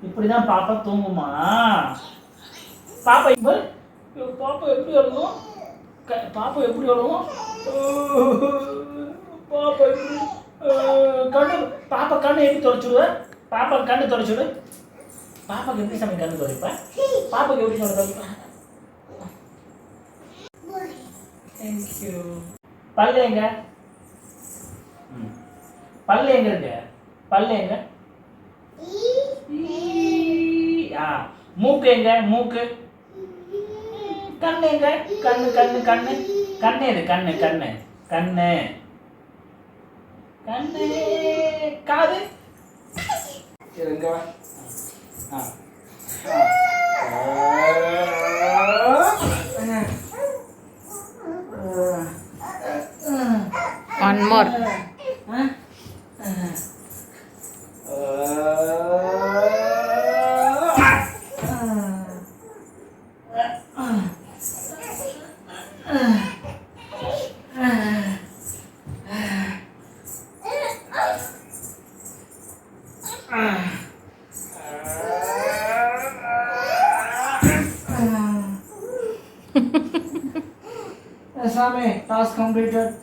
இப்படி தான் பாப்பா தூங்குமா? பாப்பா பாப்பா எப்படி அழுகும்? பாப்பா எப்படி அழுகும்? பாப்பா எப்படி கண்ணு பாப்பா கண்ணு எப்படி தொடச்சுடுவ? பாப்பா கண்ணு தொடச்சுடு. பாப்பாக்கு எப்படி சமையல் கண்ணு துடைப்பா? பாப்பாக்கு எப்படி கண்ணு துடைப்பா? தேங்க்யூ. பல்லு எங்க? பல்லு எங்க இருக்கு? பல்லு எங்க? மூக்கு எங்க? மூக்கு. கண்ணு எங்க? கண்ணு கண்ணு கண்ணு கண்ணு எது? கண்ணு கண்ணு கண்ணு கண்ணு. காது எங்க? One more. Same task completed.